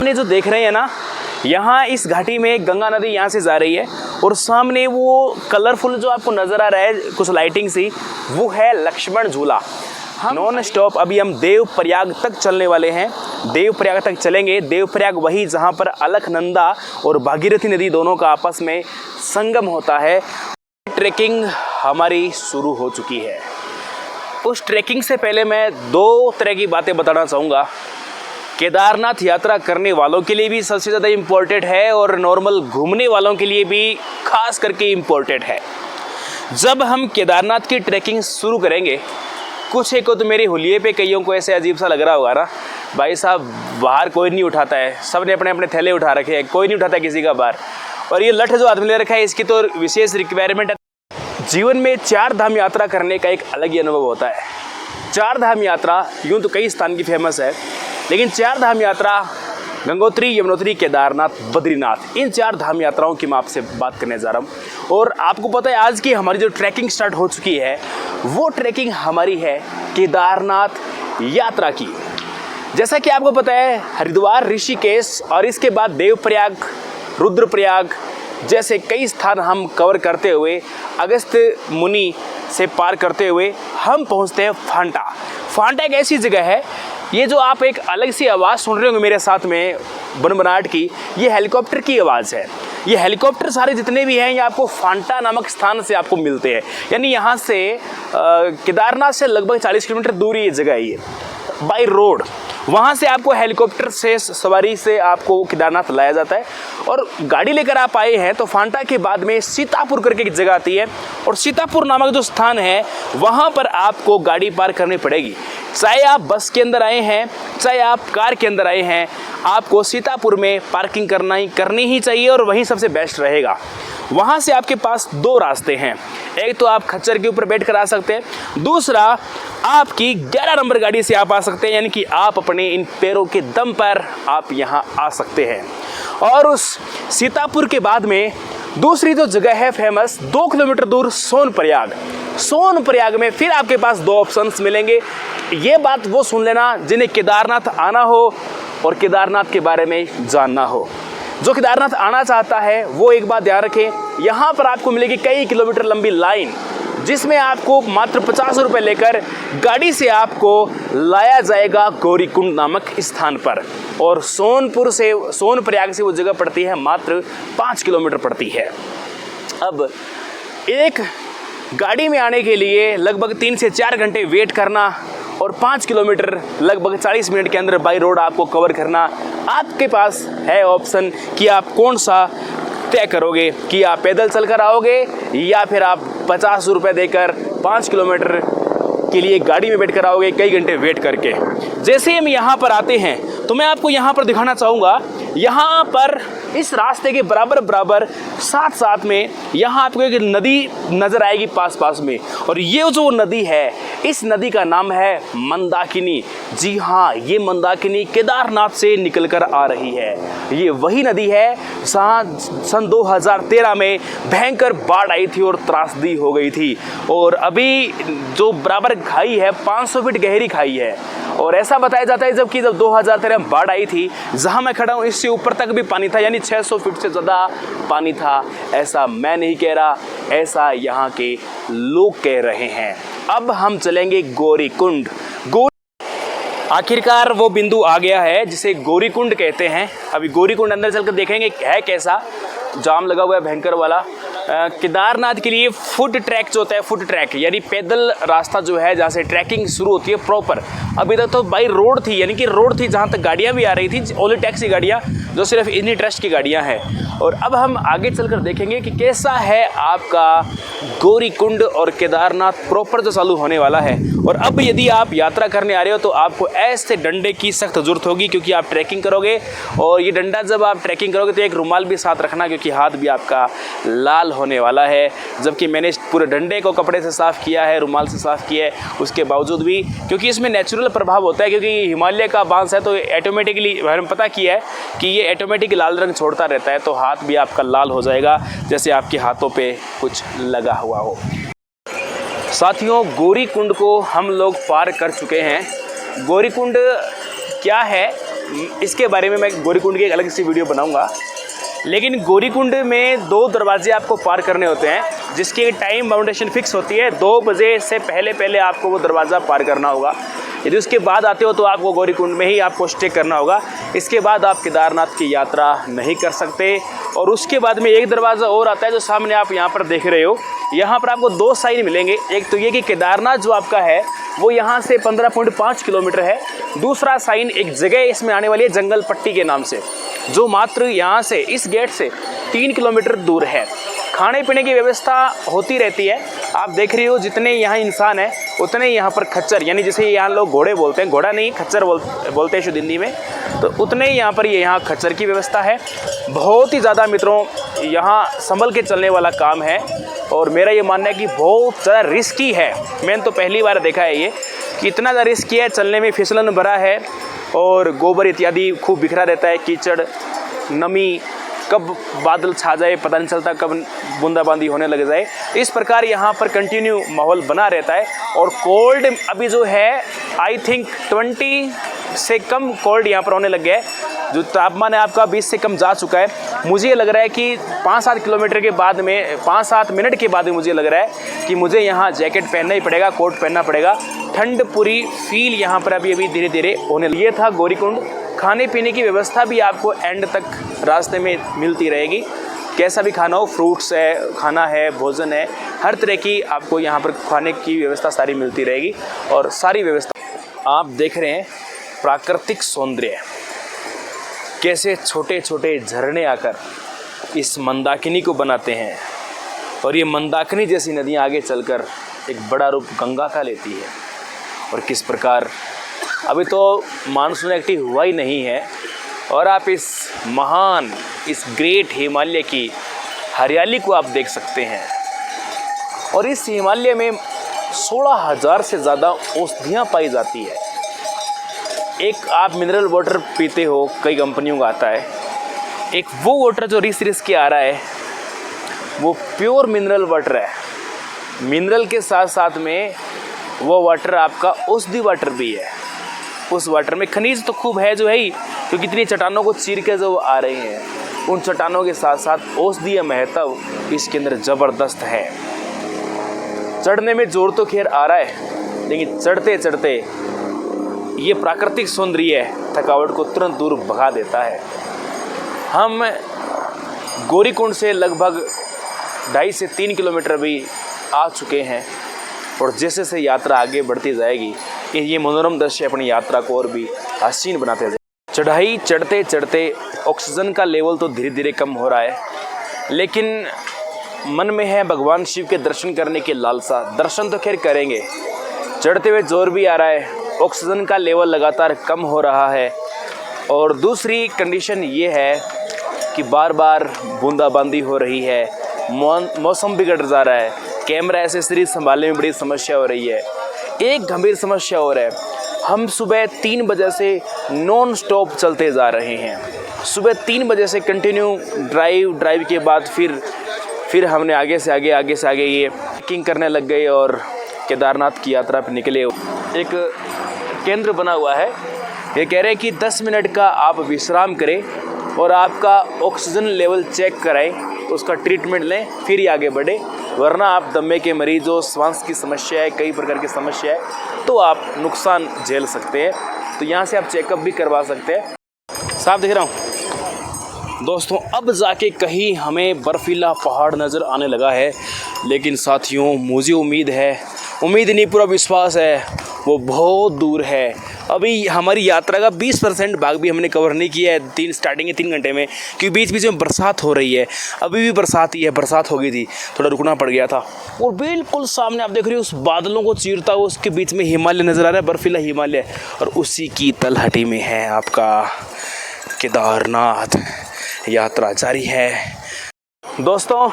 सामने जो देख रहे हैं ना, यहाँ इस घाटी में गंगा नदी यहाँ से जा रही है और सामने वो कलरफुल जो आपको नज़र आ रहा है कुछ लाइटिंग सी, वो है लक्ष्मण झूला। नॉन स्टॉप अभी हम देवप्रयाग तक चलने वाले हैं। देवप्रयाग तक चलेंगे। देवप्रयाग वही जहाँ पर अलकनंदा और भागीरथी नदी दोनों का आपस में संगम होता है। ट्रैकिंग हमारी शुरू हो चुकी है। उस ट्रैकिंग से पहले मैं दो तरह की बातें बताना चाहूँगा। केदारनाथ यात्रा करने वालों के लिए भी सबसे ज़्यादा इम्पोर्टेंट है और नॉर्मल घूमने वालों के लिए भी खास करके इम्पोर्टेंट है। जब हम केदारनाथ की ट्रैकिंग शुरू करेंगे, कुछ एक को तो मेरे हुलिये पे कईयों को ऐसे अजीब सा लग रहा होगा ना, भाई साहब बाहर कोई नहीं उठाता है, सब ने अपने अपने थैले उठा रखे हैं, कोई नहीं उठाता किसी का बाहर, और ये लठ जो आदमी ले रखा है इसकी तो विशेष रिक्वायरमेंट है। जीवन में 4 धाम यात्रा करने का एक अलग ही अनुभव होता है। 4 धाम यात्रा यूँ तो कई स्थान की फेमस है, लेकिन 4 धाम यात्रा गंगोत्री, यमुनोत्री, केदारनाथ, बद्रीनाथ, इन 4 धाम यात्राओं की मैं आपसे बात करने जा रहा हूँ। और आपको पता है आज की हमारी जो ट्रैकिंग स्टार्ट हो चुकी है, वो ट्रैकिंग हमारी है केदारनाथ यात्रा की। जैसा कि आपको पता है, हरिद्वार, ऋषिकेश और इसके बाद देवप्रयाग, रुद्रप्रयाग जैसे कई स्थान हम कवर करते हुए अगस्त मुनि से पार करते हुए हम पहुँचते हैं फांटा। फांटा एक ऐसी जगह है, ये जो आप एक अलग सी आवाज़ सुन रहे होंगे मेरे साथ में बनबनाहट की, ये हेलीकॉप्टर की आवाज़ है। ये हेलीकॉप्टर सारे जितने भी हैं ये आपको फांटा नामक स्थान से आपको मिलते हैं। यानी यहाँ से केदारनाथ से लगभग 40 किलोमीटर दूरी ये जगह है, ये बाई रोड। वहाँ से आपको हेलीकॉप्टर से सवारी से आपको केदारनाथ लाया जाता है और गाड़ी लेकर आप आए हैं तो फांटा के बाद में सीतापुर करके एक जगह आती है और सीतापुर नामक जो स्थान है वहाँ पर आपको गाड़ी पार्क करनी पड़ेगी। चाहे आप बस के अंदर आए हैं, चाहे आप कार के अंदर आए हैं, आपको सीतापुर में पार्किंग करनी ही चाहिए और वही सबसे बेस्ट रहेगा। वहाँ से आपके पास 2 रास्ते हैं। एक तो आप खच्चर के ऊपर बैठ कर आ सकते हैं, दूसरा आपकी 11 नंबर गाड़ी से आप आ सकते हैं, यानी कि आप अपने इन पैरों के दम पर आप यहाँ आ सकते हैं। और उस सीतापुर के बाद में दूसरी जो जगह है फेमस 2 किलोमीटर दूर सोनप्रयाग। सोनप्रयाग में फिर आपके पास 2 ऑप्शंस मिलेंगे। ये बात वो सुन लेना जिन्हें केदारनाथ आना हो और केदारनाथ के बारे में जानना हो। जो केदारनाथ आना चाहता है वो एक बात ध्यान रखें, यहाँ पर आपको मिलेगी कई किलोमीटर लंबी लाइन, जिसमें आपको मात्र 50 रुपये लेकर गाड़ी से आपको लाया जाएगा गौरीकुंड नामक स्थान पर। और सोनप्रयाग से वो जगह पड़ती है मात्र 5 किलोमीटर पड़ती है। अब एक गाड़ी में आने के लिए लगभग 3 से 4 घंटे वेट करना और 5 किलोमीटर लगभग 40 मिनट के अंदर बाई रोड आपको कवर करना, आपके पास है ऑप्शन कि आप कौन सा तय करोगे, कि आप पैदल चलकर आओगे या फिर आप 50 रुपये देकर 5 किलोमीटर के लिए गाड़ी में बैठ कर आओगे कई घंटे वेट करके। जैसे हम यहाँ पर आते हैं तो मैं आपको यहाँ पर दिखाना चाहूँगा, यहाँ पर इस रास्ते के बराबर साथ में यहाँ आपको एक नदी नज़र आएगी पास में, और ये जो नदी है इस नदी का नाम है मंदाकिनी। जी हाँ, ये मंदाकिनी केदारनाथ से निकलकर आ रही है। ये वही नदी है जहाँ सन 2013 में भयंकर बाढ़ आई थी और त्रासदी हो गई थी। और अभी जो बराबर खाई है 500 फीट गहरी खाई है, और ऐसा बताया जाता है जब 2013 में बाढ़ आई थी, जहाँ मैं खड़ा हूँ इससे ऊपर तक भी पानी था, यानी 600 फीट से ज़्यादा पानी था। ऐसा मैं नहीं कह रहा, ऐसा यहाँ के लोग कह रहे हैं। अब हम चलेंगे गौरीकुंड। आखिरकार वो बिंदु आ गया है जिसे गौरीकुंड कहते हैं। अभी गौरीकुंड अंदर चलकर देखेंगे है कैसा। जाम लगा हुआ है भयंकर वाला। केदारनाथ के लिए फुट ट्रैक जो होता है, फुट ट्रैक यानी पैदल रास्ता जो है जहाँ से ट्रैकिंग शुरू होती है प्रॉपर। अभी तक तो बाई रोड थी, यानी कि रोड थी जहाँ तक गाड़ियाँ भी आ रही थी, ओनली टैक्सी गाड़ियाँ जो सिर्फ इन्हीं ट्रस्ट की गाड़ियाँ हैं। और अब हम आगे चलकर देखेंगे कि कैसा है आपका गौरीकुंड और केदारनाथ प्रॉपर जो चालू होने वाला है। और अब यदि आप यात्रा करने आ रहे हो तो आपको ऐसे डंडे की सख्त ज़रूरत होगी, क्योंकि आप ट्रैकिंग करोगे। और ये डंडा जब आप ट्रैकिंग करोगे तो एक रुमाल भी साथ रखना, क्योंकि हाथ भी आपका लाल होने वाला है। जबकि मैंने पूरे डंडे को कपड़े से साफ़ किया है, रुमाल से साफ़ किया है, उसके बावजूद भी, क्योंकि इसमें नेचुरल प्रभाव होता है, क्योंकि हिमालय का बांस है तो ऑटोमेटिकली मैंने पता किया है कि ये ऑटोमेटिक लाल रंग छोड़ता रहता है, तो हाथ भी आपका लाल हो जाएगा जैसे आपके हाथों पे कुछ लगा हुआ हो। साथियों, गौरीकुंड को हम लोग पार कर चुके हैं। गौरीकुंड क्या है इसके बारे में मैं गौरीकुंड की एक अलग सी वीडियो बनाऊंगा। लेकिन गौरीकुंड में 2 दरवाजे आपको पार करने होते हैं, जिसकी टाइम बाउंडेशन फिक्स होती है। 2 बजे से पहले आपको वो दरवाज़ा पार करना होगा। यदि उसके बाद आते हो तो आपको गौरीकुंड में ही आपको स्टे करना होगा। इसके बाद आप केदारनाथ की यात्रा नहीं कर सकते। और उसके बाद में एक दरवाज़ा और आता है जो सामने आप यहाँ पर देख रहे हो। यहाँ पर आपको 2 साइन मिलेंगे। एक तो ये कि केदारनाथ जो आपका है वो यहाँ से 15.5 किलोमीटर है। दूसरा साइन एक जगह इसमें आने वाली है जंगल पट्टी के नाम से, जो मात्र यहाँ से इस गेट से 3 किलोमीटर दूर है। खाने पीने की व्यवस्था होती रहती है। आप देख रहे हो जितने यहाँ इंसान हैं उतने यहाँ पर खच्चर, यानी जिसे यहाँ लोग घोड़े बोलते हैं, घोड़ा नहीं खच्चर बोलते हैं शुद्ध हिंदी में, तो उतने यहाँ पर यहाँ खच्चर की व्यवस्था है। बहुत ही ज़्यादा मित्रों यहाँ संभल के चलने वाला काम है। और मेरा ये मानना है कि बहुत ज़्यादा रिस्की है। मैंने तो पहली बार देखा है ये कि इतना ज़्यादा रिस्की है। चलने में फिसलन भरा है और गोबर इत्यादि खूब बिखरा रहता है, कीचड़, नमी, कब बादल छा जाए पता नहीं चलता, कब बूंदाबांदी होने लग जाए। इस प्रकार यहाँ पर कंटिन्यू माहौल बना रहता है। और कोल्ड अभी जो है आई थिंक 20 से कम कोल्ड यहाँ पर होने लग गया है। जो तापमान है आपका 20 से कम जा चुका है। मुझे ये लग रहा है कि 5-7 किलोमीटर के बाद में 5-7 मिनट के बाद में मुझे लग रहा है कि मुझे यहाँ जैकेट पहनना ही पड़ेगा, कोट पहनना पड़ेगा। ठंड पूरी फील यहाँ पर अभी धीरे धीरे होने लगी। ये था गौरीकुंड। खाने पीने की व्यवस्था भी आपको एंड तक रास्ते में मिलती रहेगी। कैसा भी खाना हो, फ्रूट्स है, खाना है, भोजन है, हर तरह की आपको यहाँ पर खाने की व्यवस्था सारी मिलती रहेगी। और सारी व्यवस्था आप देख रहे हैं प्राकृतिक सौंदर्य, कैसे छोटे छोटे झरने आकर इस मंदाकिनी को बनाते हैं। और ये मंदाकिनी जैसी नदियाँ आगे चलकर एक बड़ा रूप गंगा का लेती है। और किस प्रकार अभी तो मानसून एक्टिव हुआ ही नहीं है और आप इस महान, इस ग्रेट हिमालय की हरियाली को आप देख सकते हैं। और इस हिमालय में 16,000 से ज़्यादा औषधियाँ पाई जाती है। एक आप मिनरल वाटर पीते हो, कई कंपनियों का आता है। एक वो वाटर जो रिस के आ रहा है वो प्योर मिनरल वाटर है। मिनरल के साथ साथ में वो वाटर आपका औषधि वाटर भी है। उस वाटर में खनिज तो खूब है जो है ही, क्योंकि इतनी चट्टानों को चीर के जो आ रहे हैं, उन चट्टानों के साथ साथ औषधीय महत्व इसके अंदर ज़बरदस्त है। चढ़ने में जोर तो खैर आ रहा है, लेकिन चढ़ते चढ़ते ये प्राकृतिक सौंदर्य थकावट को तुरंत दूर भगा देता है। हम गौरीकुंड से लगभग 2.5 से 3 किलोमीटर भी आ चुके हैं। और जैसे से यात्रा आगे बढ़ती जाएगी ये मनोरम दृश्य अपनी यात्रा को और भी हसीन बनाते जाए। चढ़ाई चढ़ते चढ़ते ऑक्सीजन का लेवल तो धीरे धीरे कम हो रहा है, लेकिन मन में है भगवान शिव के दर्शन करने की लालसा। दर्शन तो खैर करेंगे, चढ़ते हुए जोर भी आ रहा है, ऑक्सीजन का लेवल लगातार कम हो रहा है। और दूसरी कंडीशन ये है कि बार बार बूंदाबांदी हो रही है, मौसम बिगड़ जा रहा है, कैमरा एसेसरीज संभालने में बड़ी समस्या हो रही है। एक गंभीर समस्या और है, हम सुबह 3 बजे से नॉन स्टॉप चलते जा रहे हैं। सुबह 3 बजे से कंटिन्यू ड्राइव के बाद फिर हमने आगे से आगे ये ट्रैकिंग करने लग गए और केदारनाथ की यात्रा पर निकले। एक केंद्र बना हुआ है, ये कह रहे हैं कि 10 मिनट का आप विश्राम करें और आपका ऑक्सीजन लेवल चेक कराएं, उसका ट्रीटमेंट लें, फिर ही आगे बढ़े। वरना आप दमे के मरीज हो, श्वास की समस्या है, कई प्रकार की समस्या है, तो आप नुकसान झेल सकते हैं। तो यहाँ से आप चेकअप भी करवा सकते हैं। साफ दिख रहा हूँ दोस्तों, अब जाके कहीं हमें बर्फीला पहाड़ नज़र आने लगा है। लेकिन साथियों, मुझे उम्मीद नहीं पूरा विश्वास है, वो बहुत दूर है। अभी हमारी यात्रा का 20% भाग भी हमने कवर नहीं किया है स्टार्टिंग के 3 घंटे में, क्योंकि बीच बीच में बरसात हो रही है। अभी भी बरसात ही है, बरसात हो गई थी, थोड़ा रुकना पड़ गया था। और बिल्कुल सामने आप देख रहे हो उस बादलों को चीरता हुआ, उसके बीच में हिमालय नज़र आ रहा है, बर्फीला हिमालय, और उसी की तलहटी में है आपका केदारनाथ। यात्रा जारी है दोस्तों।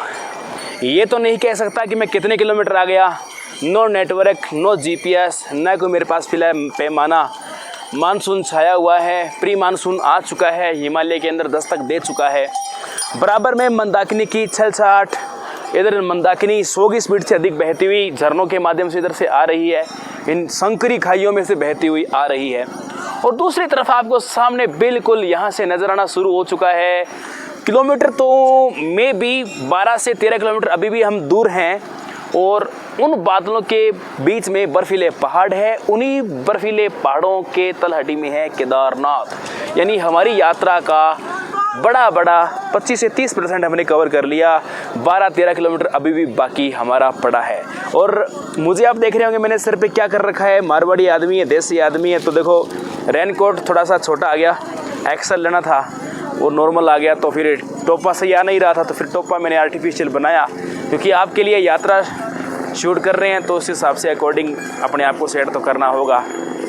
ये तो नहीं कह सकता कि मैं कितने किलोमीटर आ गया। नो नेटवर्क, नो जीपीएस, न कोई मेरे पास फिलहाल पैमाना। मानसून छाया हुआ है, प्री मानसून आ चुका है, हिमालय के अंदर दस्तक दे चुका है। बराबर में मंदाकिनी की छलछाहट, इधर मंदाकिनी 100 की स्पीड से अधिक बहती हुई झरनों के माध्यम से इधर से आ रही है, इन संकरी खाइयों में से बहती हुई आ रही है। और दूसरी तरफ आपको सामने बिल्कुल यहाँ से नज़र आना शुरू हो चुका है। किलोमीटर तो मे भी 12 से 13 किलोमीटर अभी भी हम दूर हैं और उन बादलों के बीच में बर्फीले पहाड़ है। उन्हीं बर्फीले पहाड़ों के तलहटी में है केदारनाथ। यानी हमारी यात्रा का बड़ा 25 से 30% हमने कवर कर लिया। 12-13 किलोमीटर अभी भी बाकी हमारा पड़ा है। और मुझे आप देख रहे होंगे मैंने सिर पे क्या कर रखा है। मारवाड़ी आदमी है, देसी आदमी है, तो देखो रेनकोट थोड़ा सा छोटा आ गया। एक्सल लेना था वो नॉर्मल आ गया, तो फिर टोपा सही आ नहीं रहा था, तो फिर टोपा मैंने आर्टिफिशियल बनाया क्योंकि आपके लिए यात्रा शूट कर रहे हैं तो उस हिसाब से अकॉर्डिंग अपने आप को सेट तो करना होगा।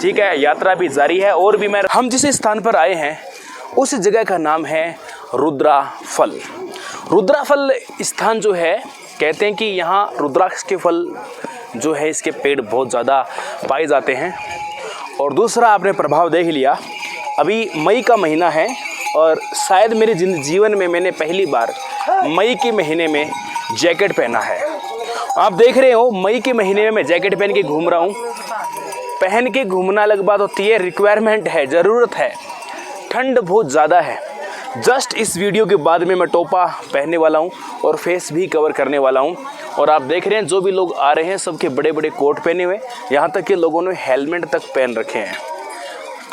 ठीक है, यात्रा भी जारी है। और भी हम जिस स्थान पर आए हैं उस जगह का नाम है रुद्राफल। रुद्राफल स्थान जो है, कहते हैं कि यहाँ रुद्राक्ष के फल जो है इसके पेड़ बहुत ज़्यादा पाए जाते हैं। और दूसरा आपने प्रभाव देख लिया, अभी मई का महीना है और शायद मेरे जीवन में मैंने पहली बार मई के महीने में जैकेट पहना है। आप देख रहे हो मई के महीने में मैं जैकेट पहन के घूम रहा हूँ। पहन के घूमना अलग बात होती है, रिक्वायरमेंट है, ज़रूरत है। ठंड बहुत ज़्यादा है। जस्ट इस वीडियो के बाद में मैं टोपा पहनने वाला हूँ और फेस भी कवर करने वाला हूँ। और आप देख रहे हैं जो भी लोग आ रहे हैं सबके बड़े बड़े कोट पहने हुए, यहाँ तक कि लोगों ने हेलमेट तक पहन रखे हैं।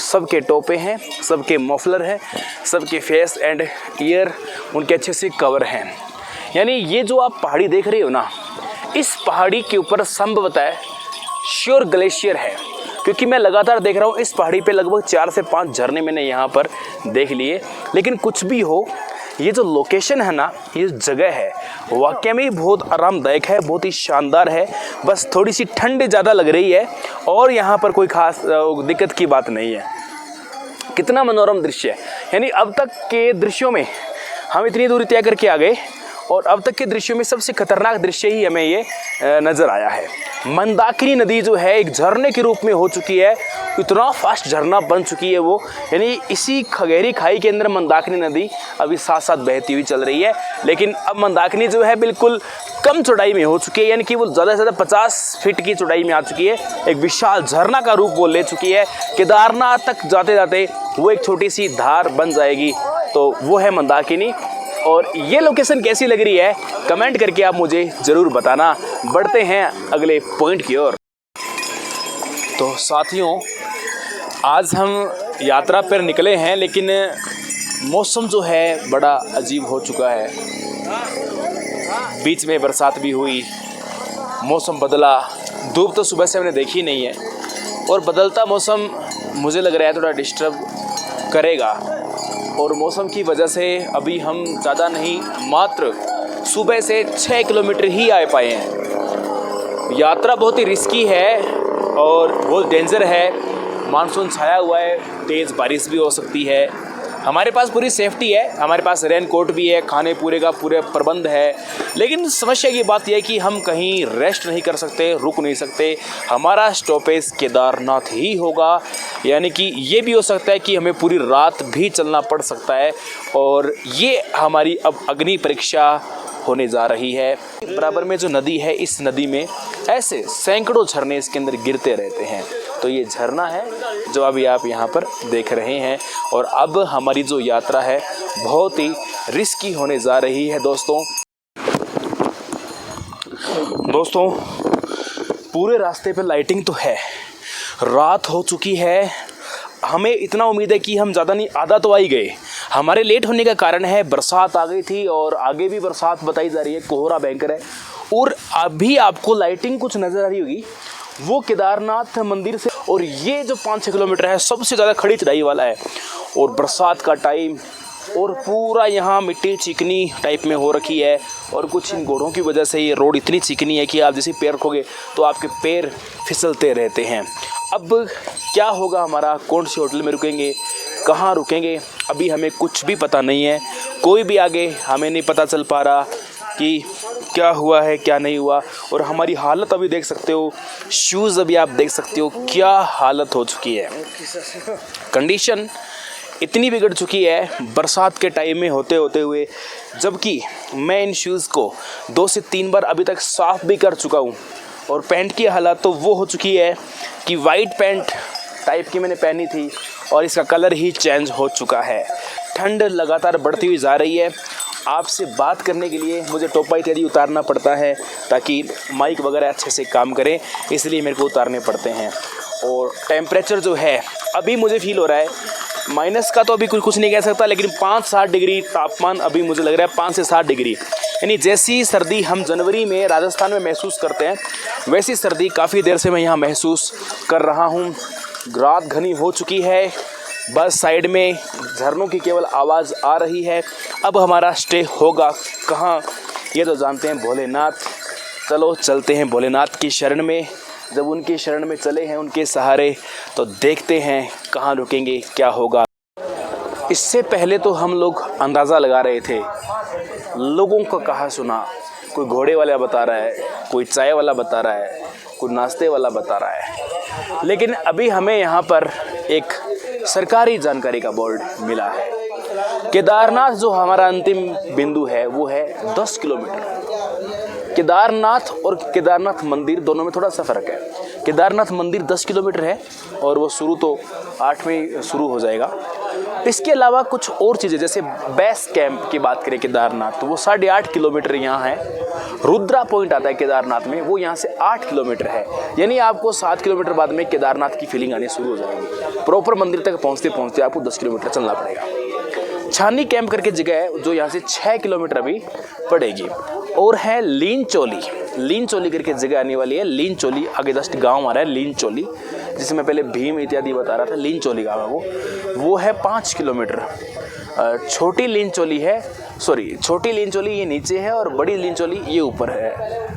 सबके टोपे हैं, सबके मफलर हैं, सबके फेस एंड ईयर उनके अच्छे से कवर हैं। यानी ये जो आप पहाड़ी देख रहे हो ना, इस पहाड़ी के ऊपर संभवतः है श्योर ग्लेशियर है, क्योंकि मैं लगातार देख रहा हूँ इस पहाड़ी पे लगभग 4 से 5 झरने मैंने यहाँ पर देख लिए। लेकिन कुछ भी हो, ये जो लोकेशन है ना, ये जगह है वाकई में बहुत आरामदायक है, बहुत ही शानदार है। बस थोड़ी सी ठंड ज़्यादा लग रही है और यहाँ पर कोई खास दिक्कत की बात नहीं है। कितना मनोरम दृश्य है। यानी अब तक के दृश्यों में हम इतनी दूरी तय करके आ गए और अब तक के दृश्यों में सबसे खतरनाक दृश्य ही हमें ये नज़र आया है। मंदाकिनी नदी जो है एक झरने के रूप में हो चुकी है, इतना फास्ट झरना बन चुकी है वो। यानी इसी गहरी खाई के अंदर मंदाकिनी नदी अभी साथ साथ बहती हुई चल रही है। लेकिन अब मंदाकिनी जो है बिल्कुल कम चौड़ाई में हो चुकी है, यानी कि वो ज़्यादा से ज़्यादा 50 फीट की चौड़ाई में आ चुकी है। एक विशाल झरना का रूप वो ले चुकी है। केदारनाथ तक जाते जाते वो एक छोटी सी धार बन जाएगी, तो वो है मंदाकिनी। और ये लोकेशन कैसी लग रही है कमेंट करके आप मुझे ज़रूर बताना। बढ़ते हैं अगले पॉइंट की ओर। तो साथियों, आज हम यात्रा पर निकले हैं, लेकिन मौसम जो है बड़ा अजीब हो चुका है। बीच में बरसात भी हुई, मौसम बदला। धूप तो सुबह से हमने देखी नहीं है और बदलता मौसम मुझे लग रहा है थोड़ा डिस्टर्ब करेगा। और मौसम की वजह से अभी हम ज़्यादा नहीं, मात्र सुबह से 6 किलोमीटर ही आ पाए हैं। यात्रा बहुत ही रिस्की है और बहुत डेंजर है। मानसून छाया हुआ है, तेज़ बारिश भी हो सकती है। हमारे पास पूरी सेफ्टी है, हमारे पास रेनकोट भी है, खाने पूरे का पूरे प्रबंध है। लेकिन समस्या की बात यह है कि हम कहीं रेस्ट नहीं कर सकते, रुक नहीं सकते। हमारा स्टॉपेज केदारनाथ ही होगा। यानी कि ये भी हो सकता है कि हमें पूरी रात भी चलना पड़ सकता है। और ये हमारी अब अग्नि परीक्षा होने जा रही है। बराबर में जो नदी है, इस नदी में ऐसे सैकड़ों झरने इसके अंदर गिरते रहते हैं। तो ये झरना है जो अभी आप यहाँ पर देख रहे हैं। और अब हमारी जो यात्रा है बहुत ही रिस्की होने जा रही है दोस्तों। पूरे रास्ते पे लाइटिंग तो है, रात हो चुकी है। हमें इतना उम्मीद है कि हम ज़्यादा नहीं, आधा तो आ ही गए। हमारे लेट होने का कारण है बरसात आ गई थी और आगे भी बरसात बताई जा रही है, कोहरा भयंकर है। और अभी आपको लाइटिंग कुछ नज़र आ रही होगी, वो केदारनाथ मंदिर से। और ये जो 5-6 किलोमीटर है सबसे ज़्यादा खड़ी चढ़ाई वाला है। और बरसात का टाइम और पूरा यहाँ मिट्टी चिकनी टाइप में हो रखी है। और कुछ इन घोड़ों की वजह से ये रोड इतनी चिकनी है कि आप जैसे पैर रखोगे तो आपके पैर फिसलते रहते हैं। अब क्या होगा हमारा, कौन से होटल में रुकेंगे, कहाँ रुकेंगे, अभी हमें कुछ भी पता नहीं है। कोई भी आगे हमें नहीं पता चल पा रहा कि क्या हुआ है क्या नहीं हुआ। और हमारी हालत अभी देख सकते हो, शूज़ अभी आप देख सकते हो क्या हालत हो चुकी है। कंडीशन इतनी बिगड़ चुकी है बरसात के टाइम में होते होते हुए, जबकि मैं इन शूज़ को 2 से 3 बार अभी तक साफ़ भी कर चुका हूँ। और पैंट की हालत तो वो हो चुकी है कि वाइट पैंट टाइप की मैंने पहनी थी और इसका कलर ही चेंज हो चुका है। ठंड लगातार बढ़ती हुई जा रही है। आपसे बात करने के लिए मुझे टोपा इत्यादि उतारना पड़ता है ताकि माइक वगैरह अच्छे से काम करें, इसलिए मेरे को उतारने पड़ते हैं। और टेम्परेचर जो है अभी मुझे फील हो रहा है, माइनस का तो अभी कुछ नहीं कह सकता, लेकिन 5-7 डिग्री तापमान अभी मुझे लग रहा है, 5 से 7 डिग्री। यानी जैसी सर्दी हम जनवरी में राजस्थान में महसूस करते हैं, वैसी सर्दी काफ़ी देर से मैं यहाँ महसूस कर रहा हूँ। रात घनी हो चुकी है, बस साइड में झरनों की केवल आवाज़ आ रही है। अब हमारा स्टे होगा कहाँ ये तो जानते हैं, भोलेनाथ। चलो चलते हैं भोलेनाथ की शरण में। जब उनकी शरण में चले हैं, उनके सहारे, तो देखते हैं कहाँ रुकेंगे, क्या होगा। इससे पहले तो हम लोग अंदाज़ा लगा रहे थे, लोगों को कहा सुना, कोई घोड़े वाला बता रहा है, कोई चाय वाला बता रहा है, कोई नाश्ते वाला बता रहा है, लेकिन अभी हमें यहाँ पर एक सरकारी जानकारी का बोर्ड मिला है। केदारनाथ जो हमारा अंतिम बिंदु है वो है 10 किलोमीटर। केदारनाथ और केदारनाथ मंदिर दोनों में थोड़ा सा फ़र्क है। केदारनाथ मंदिर 10 किलोमीटर है और वो शुरू तो 8 में शुरू हो जाएगा। इसके अलावा कुछ और चीज़ें, जैसे बेस कैंप की बात करें केदारनाथ, तो वो 8.5 किलोमीटर यहाँ है। रुद्रा पॉइंट आता है केदारनाथ में, वो यहाँ से 8 किलोमीटर है। यानी आपको 7 किलोमीटर बाद में केदारनाथ की फीलिंग आनी शुरू हो जाएगी। प्रॉपर मंदिर तक पहुँचते पहुँचते आपको 10 किलोमीटर चलना पड़ेगा। छानी कैंप करके जगह है जो यहाँ से 6 किलोमीटर अभी पड़ेगी। और है लीनचोली। लीनचोली करके जगह आने वाली है। लीनचोली आगे जस्ट गांव आ रहा है लीनचोली, जिसे मैं पहले भीम इत्यादि बता रहा था। लीनचोली गांव है वो है 5 किलोमीटर। छोटी लीनचोली है, छोटी लीनचोली ये नीचे है और बड़ी लीनचोली ये ऊपर है।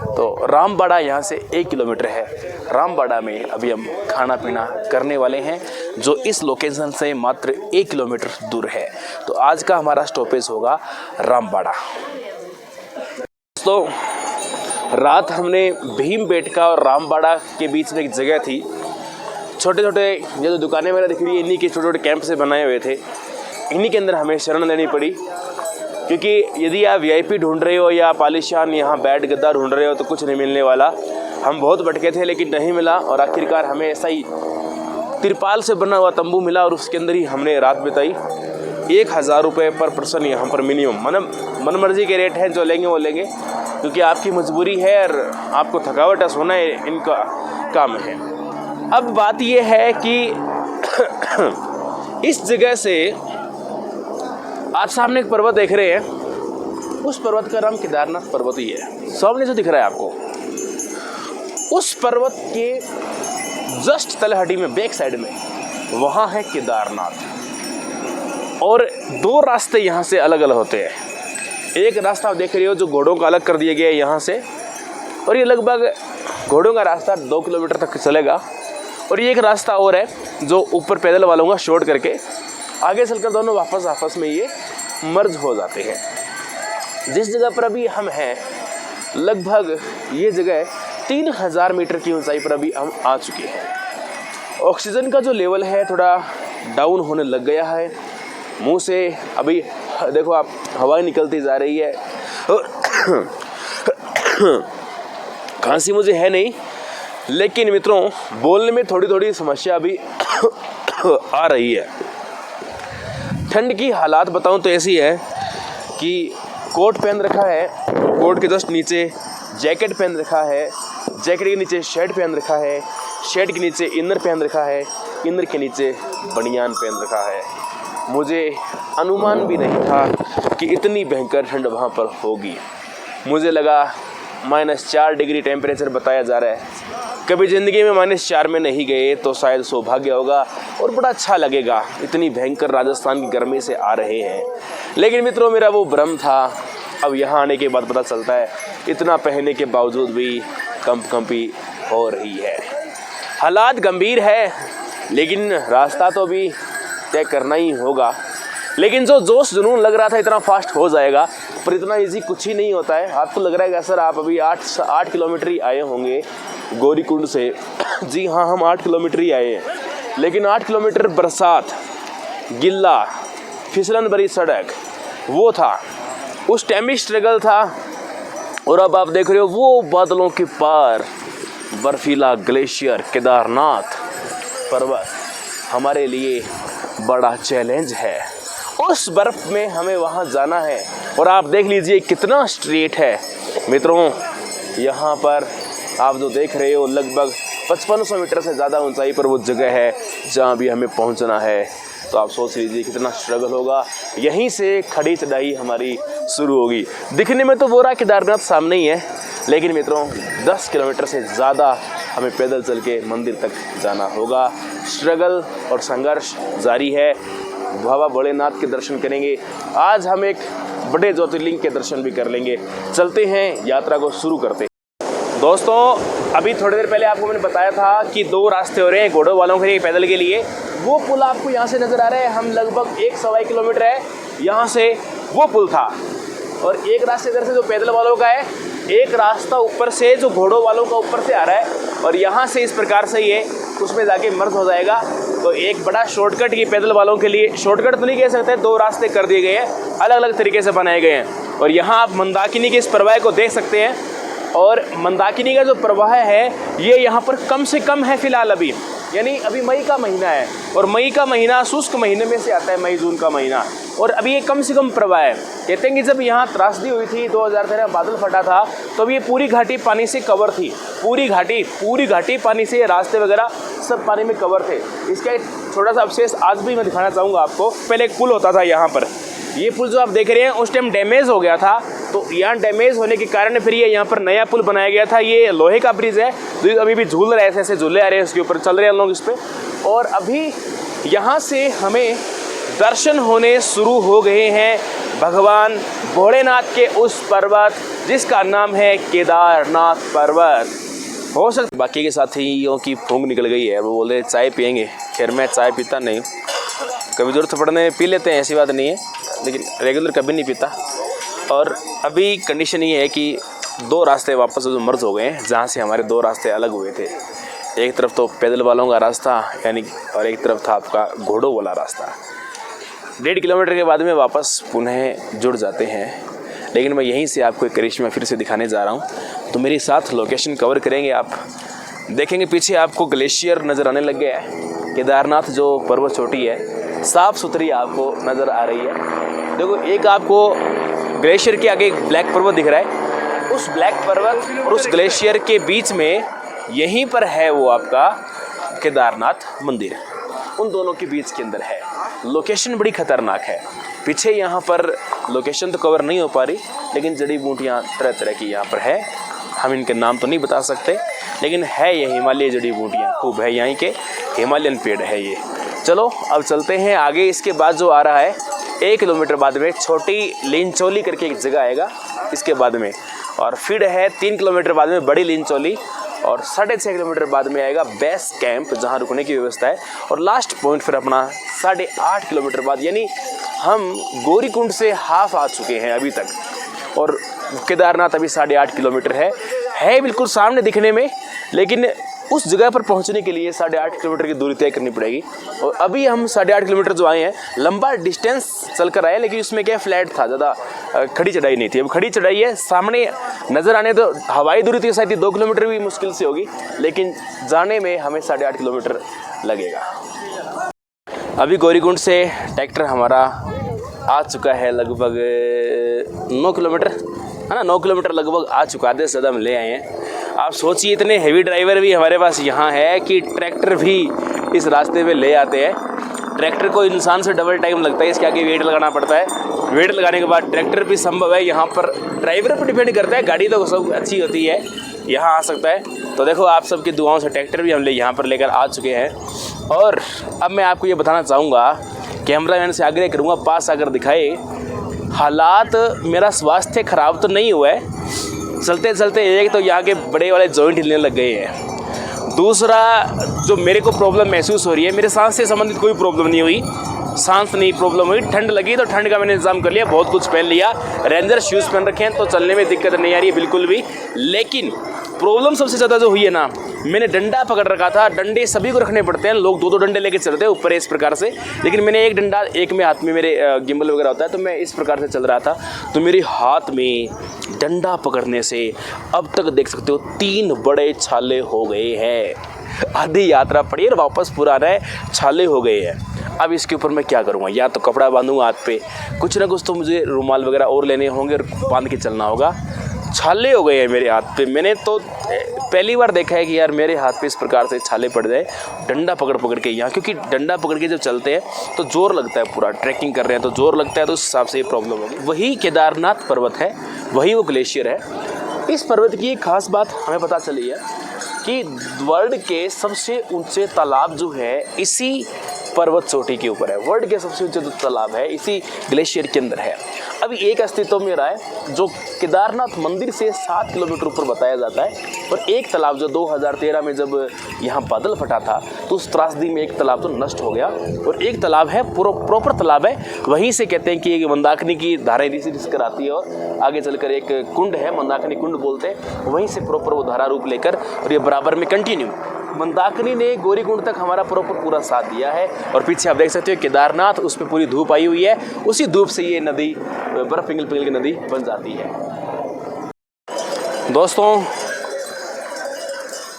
तो रामबाड़ा यहाँ से 1 किलोमीटर है। रामबाड़ा में अभी हम खाना पीना करने वाले हैं, जो इस लोकेशन से मात्र 1 किलोमीटर दूर है। तो आज का हमारा स्टॉपेज होगा रामबाड़ा। तो रात हमने भीमबेटका और रामबाड़ा के बीच में एक जगह थी, छोटे छोटे ये जो दुकानें मैंने दिख रही है, इन्हीं के छोटे छोटे कैंप से बनाए हुए थे। इन्हीं के अंदर हमें शरण लेनी पड़ी, क्योंकि यदि आप वीआईपी ढूंढ रहे हो या आप आलिशान यहाँ बेड गद्दा ढूंढ रहे हो तो कुछ नहीं मिलने वाला। हम बहुत भटके थे लेकिन नहीं मिला, और आखिरकार हमें ऐसा ही तिरपाल से बना हुआ तंबू मिला और उसके अंदर ही हमने रात बिताई। 1000 रुपये पर पर्सन यहाँ पर मिनिमम, मन मर्जी के रेट हैं, जो लेंगे वो लेंगे, क्योंकि आपकी मजबूरी है और आपको थकावट है, सोना इनका काम है। अब बात यह है कि इस जगह से आप सामने एक पर्वत देख रहे हैं, उस पर्वत का नाम केदारनाथ पर्वत ही है। सामने जो दिख रहा है आपको, उस पर्वत के जस्ट तलहटी में बैक साइड में वहाँ है केदारनाथ। और 2 रास्ते यहाँ से अलग अलग होते हैं। एक रास्ता आप देख रहे हो जो घोड़ों का अलग कर दिया गया है यहाँ से, और ये लगभग घोड़ों का रास्ता 2 किलोमीटर तक चलेगा। और ये एक रास्ता और है जो ऊपर पैदल वालों का शॉर्ट करके आगे चलकर दोनों वापस आपस में ये मर्ज हो जाते हैं। जिस जगह पर अभी हम हैं, लगभग ये जगह 3000 मीटर की ऊंचाई पर अभी हम आ चुके हैं। ऑक्सीजन का जो लेवल है थोड़ा डाउन होने लग गया है। मुंह से अभी देखो आप, हवा निकलती जा रही है। खांसी मुझे है नहीं, लेकिन मित्रों बोलने में थोड़ी थोड़ी समस्या अभी आ रही है। ठंड की हालात बताऊं तो ऐसी है कि कोट पहन रखा है, कोट के जस्ट नीचे जैकेट पहन रखा है, जैकेट के नीचे शर्ट पहन रखा है, शर्ट के नीचे इनर पहन रखा है, इनर के नीचे बनियान पहन रखा है। मुझे अनुमान भी नहीं था कि इतनी भयंकर ठंड वहाँ पर होगी। मुझे लगा -4 डिग्री टेम्परेचर बताया जा रहा है। कभी ज़िंदगी में -4 में नहीं गए तो शायद सौभाग्य होगा और बड़ा अच्छा लगेगा। इतनी भयंकर राजस्थान की गर्मी से आ रहे हैं। लेकिन मित्रों मेरा वो भ्रम था। अब यहाँ आने के बाद पता चलता है इतना पहनने के बावजूद भी कंपकंपी हो रही है। हालात गंभीर है, लेकिन रास्ता तो भी तय करना ही होगा। लेकिन जो जोश जुनून लग रहा था इतना फास्ट हो जाएगा, पर इतना इजी कुछ ही नहीं होता है। आपको लग रहा है कि सर आप अभी 8 किलोमीटर ही आए होंगे गौरीकुंड से। जी हाँ, हम 8 किलोमीटर ही आए हैं, लेकिन 8 किलोमीटर बरसात, गिल्ला, फिसलन भरी सड़क वो था, उस टाइम ही स्ट्रगल था। और अब आप देख रहे हो वो बादलों के पार बर्फीला ग्लेशियर केदारनाथ पर्वत हमारे लिए बड़ा चैलेंज है। उस बर्फ में हमें वहाँ जाना है और आप देख लीजिए कितना स्ट्रेट है मित्रों। यहाँ पर आप जो देख रहे हो लगभग 5500 मीटर से ज़्यादा ऊंचाई पर वो जगह है जहाँ भी हमें पहुँचना है। तो आप सोच लीजिए कितना स्ट्रगल होगा। यहीं से खड़ी चढ़ाई हमारी शुरू होगी। दिखने में तो वो रहा केदारनाथ सामने ही है, लेकिन मित्रों 10 किलोमीटर से ज़्यादा हमें पैदल चल के मंदिर तक जाना होगा। स्ट्रगल और संघर्ष जारी है। बाबा भोलेनाथ के दर्शन करेंगे। आज हम एक बड़े ज्योतिर्लिंग के दर्शन भी कर लेंगे। चलते हैं, यात्रा को शुरू करते हैं। दोस्तों अभी थोड़ी देर पहले आपको मैंने बताया था कि 2 रास्ते हो रहे हैं घोड़ों वालों के लिए, पैदल के लिए। वो पुल आपको यहाँ से नज़र आ रहा है। हम लगभग 1-1.25 किलोमीटर है यहाँ से वो पुल था, और एक रास्ते इधर से जो पैदल वालों का है, एक रास्ता ऊपर से जो घोड़ों वालों का ऊपर से आ रहा है, और यहाँ से इस प्रकार से ये उसमें जाके मर्ज हो जाएगा। तो एक बड़ा शॉर्टकट ये पैदल वालों के लिए, शॉर्टकट तो नहीं कह सकते, 2 रास्ते कर दिए गए हैं, अलग अलग तरीके से बनाए गए हैं। और यहाँ आप मंदाकिनी के इस प्रवाह को देख सकते हैं। और मंदाकिनी का जो प्रवाह है ये यहाँ पर कम से कम है फिलहाल अभी, यानी अभी मई का महीना है, और मई का महीना शुष्क महीने में से आता है, मई जून का महीना, और अभी ये कम से कम प्रवाह है। कहते हैं कि जब यहाँ त्रासदी हुई थी 2013 बादल फटा था, तो अब ये पूरी घाटी पानी से कवर थी। पूरी घाटी पानी से, रास्ते वगैरह सब पानी में कवर थे। इसका एक छोटा सा अवशेष आज भी मैं दिखाना चाहूँगा आपको। पहले एक पुल होता था यहाँ पर, ये पुल जो आप देख रहे हैं उस टाइम डैमेज हो गया था, तो यहाँ डैमेज होने के कारण फिर ये यहाँ पर नया पुल बनाया गया था। ये लोहे का ब्रिज है जो अभी भी झूल रहे हैं, ऐसे झूले आ रहे हैं, उसके ऊपर चल रहे हैं लोग इस पे। और अभी यहाँ से हमें दर्शन होने शुरू हो गए हैं भगवान भोलेनाथ के उस पर्वत जिसका नाम है केदारनाथ पर्वत। हो सकता बाकी के साथियों की फूंक निकल गई है, वो बोल रहे चाय पियेंगे। खैर मैं चाय पीता नहीं, कभी ज़रूरत पड़ने में पी लेते हैं, ऐसी बात नहीं है, लेकिन रेगुलर कभी नहीं पीता। और अभी कंडीशन ये है कि 2 रास्ते वापस जो मर्ज हो गए हैं, जहाँ से हमारे 2 रास्ते अलग हुए थे। एक तरफ तो पैदल वालों का रास्ता यानी, और एक तरफ था आपका घोड़ों वाला रास्ता। 1.5 किलोमीटर के बाद में वापस पुनः जुड़ जाते हैं। लेकिन मैं यहीं से आपको एक करिश्मा फिर से दिखाने जा रहा हूँ, तो मेरे साथ लोकेशन कवर करेंगे। आप देखेंगे पीछे आपको ग्लेशियर नज़र आने लग गया है। केदारनाथ जो पर्वत चोटी है साफ़ सुथरी आपको नज़र आ रही है। देखो एक आपको ग्लेशियर के आगे एक ब्लैक पर्वत दिख रहा है, उस ब्लैक पर्वत और उस ग्लेशियर के बीच में यहीं पर है वो आपका केदारनाथ मंदिर। उन दोनों के बीच के अंदर है। लोकेशन बड़ी खतरनाक है। पीछे यहाँ पर लोकेशन तो कवर नहीं हो पा रही, लेकिन जड़ी बूटियाँ तरह तरह की यहाँ पर है। हम इनके नाम तो नहीं बता सकते, लेकिन है ये हिमालय जड़ी बूटियाँ खूब है, यहाँ के हिमालयन पेड़ है ये। चलो अब चलते हैं आगे। इसके बाद जो आ रहा है 1 किलोमीटर बाद में छोटी लिंचोली करके एक जगह आएगा इसके बाद में, और फिर है 3 किलोमीटर बाद में बड़ी लिंचोली, और 6.5 किलोमीटर बाद में आएगा बेस कैंप जहाँ रुकने की व्यवस्था है, और लास्ट पॉइंट फिर अपना 8.5 किलोमीटर बाद, यानी हम गौरीकुंड से हाफ आ चुके हैं अभी तक, और केदारनाथ अभी 8.5 किलोमीटर है बिल्कुल सामने दिखने में, लेकिन उस जगह पर पहुंचने के लिए 8.5 किलोमीटर की दूरी तय करनी पड़ेगी। और अभी हम 8.5 किलोमीटर जो आए हैं, लंबा डिस्टेंस चलकर आए, लेकिन उसमें क्या फ्लैट था, ज़्यादा खड़ी चढ़ाई नहीं थी। अब खड़ी चढ़ाई है, सामने नज़र आने तो हवाई दूरी तो शायद 2 किलोमीटर भी मुश्किल से होगी, लेकिन जाने में हमें 8.5 किलोमीटर लगेगा। अभी गौरीकुंड से ट्रैक्टर हमारा आ चुका है लगभग 9 किलोमीटर, है ना, 9 किलोमीटर लगभग आ चुका, आधे से ज़्यादा हम ले आए हैं। आप सोचिए इतने हेवी ड्राइवर भी हमारे पास यहाँ है कि ट्रैक्टर भी इस रास्ते पे ले आते हैं। ट्रैक्टर को इंसान से डबल टाइम लगता है, इसके आगे वेट लगाना पड़ता है। वेट लगाने के बाद ट्रैक्टर भी संभव है, यहाँ पर ड्राइवर पर डिपेंड करता है। गाड़ी तो सब अच्छी होती है, यहाँ आ सकता है। तो देखो आप सबकी दुआओं से ट्रैक्टर भी हम यहाँ पर लेकर आ चुके हैं। और अब मैं आपको ये बताना चाहूँगा, कैमरामैन से आग्रह करूँगा पास आकर दिखाए। हालात मेरा स्वास्थ्य ख़राब तो नहीं हुआ है, चलते चलते एक तो यहाँ के बड़े वाले जॉइंट हिलने लग गए हैं। दूसरा जो मेरे को प्रॉब्लम महसूस हो रही है, मेरे सांस से संबंधित कोई प्रॉब्लम नहीं हुई, सांस नहीं प्रॉब्लम हुई। ठंड लगी तो ठंड का मैंने इंतजाम कर लिया, बहुत कुछ पहन लिया, रेंजर शूज़ पहन रखे हैं, तो चलने में दिक्कत नहीं आ रही है बिल्कुल भी। लेकिन प्रॉब्लम सबसे ज़्यादा जो हुई है ना, मैंने डंडा पकड़ रखा था। डंडे सभी को रखने पड़ते हैं, लोग 2-2 डंडे लेके चलते हैं ऊपर इस प्रकार से, लेकिन मैंने एक डंडा, एक में हाथ में मेरे गिम्बल वगैरह होता है, तो मैं इस प्रकार से चल रहा था। तो मेरे हाथ में डंडा पकड़ने से अब तक देख सकते हो 3 बड़े छाले हो गए हैं। आधी यात्रा पड़ी और वापस पुराना है, छाले हो गए हैं। अब इसके ऊपर मैं क्या करूँगा, या तो कपड़ा बांधूंगा हाथ पे, कुछ ना कुछ तो मुझे रुमाल वगैरह और लेने होंगे और बांध के चलना होगा। छाले हो गए हैं मेरे हाथ पे। मैंने तो पहली बार देखा है कि यार मेरे हाथ पे इस प्रकार से छाले पड़ जाए डंडा पकड़ पकड़ के यहाँ, क्योंकि डंडा पकड़ के जब चलते हैं तो जोर लगता है, पूरा ट्रैकिंग कर रहे हैं तो जोर लगता है, तो उस हिसाब से ये प्रॉब्लम होगी। वही केदारनाथ पर्वत है, वही वो ग्लेशियर है। इस पर्वत की एक खास बात हमें पता चली है कि वर्ल्ड के सबसे ऊंचे तालाब जो है इसी पर्वत चोटी के ऊपर है। वर्ल्ड के सबसे ऊंचे जो तालाब है इसी ग्लेशियर के अंदर है। अभी एक अस्तित्व में रहा है जो केदारनाथ मंदिर से 7 किलोमीटर ऊपर बताया जाता है, और एक तालाब जो 2013 में जब यहाँ बादल फटा था तो उस त्रासदी में एक तालाब तो नष्ट हो गया, और एक तालाब है प्रॉपर तालाब है, वहीं से कहते हैं कि एक मंदाकिनी की धारा इसी कर आती है और आगे चलकर एक कुंड है, मंदाकिनी कुंड बोलते हैं, वहीं से प्रॉपर वो धारा रूप लेकर और ये बराबर में कंटिन्यू मंदाकिनी ने गौरीकुंड तक हमारा प्रॉपर पूरा साथ दिया है। और पीछे आप देख सकते हो केदारनाथ, उस पर पूरी धूप आई हुई है, उसी धूप से ये नदी बर्फ पिघल पिघल की नदी बन जाती है। दोस्तों,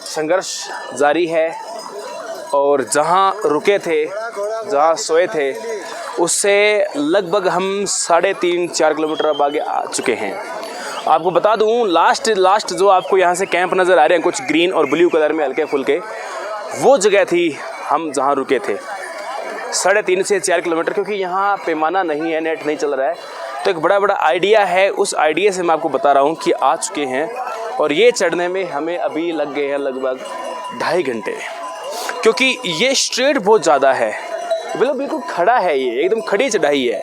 संघर्ष जारी है और जहाँ रुके थे, जहाँ सोए थे, उससे लगभग हम 3.5-4 किलोमीटर अब आगे आ चुके हैं। आपको बता दूं, लास्ट जो आपको यहाँ से कैंप नज़र आ रहे हैं कुछ ग्रीन और ब्लू कलर में हल्के फुल्के, वो जगह थी हम जहाँ रुके थे। 3.5 से 4 किलोमीटर, क्योंकि यहाँ पैमाना नहीं है, नेट नहीं चल रहा है, तो एक बड़ा आइडिया है। उस आइडिया से मैं आपको बता रहा हूँ कि आ चुके हैं, और ये चढ़ने में हमें अभी लग गए हैं लगभग 2.5 घंटे, क्योंकि ये स्ट्रेट बहुत ज़्यादा है, बिल्कुल खड़ा है, ये एकदम खड़ी चढ़ाई है।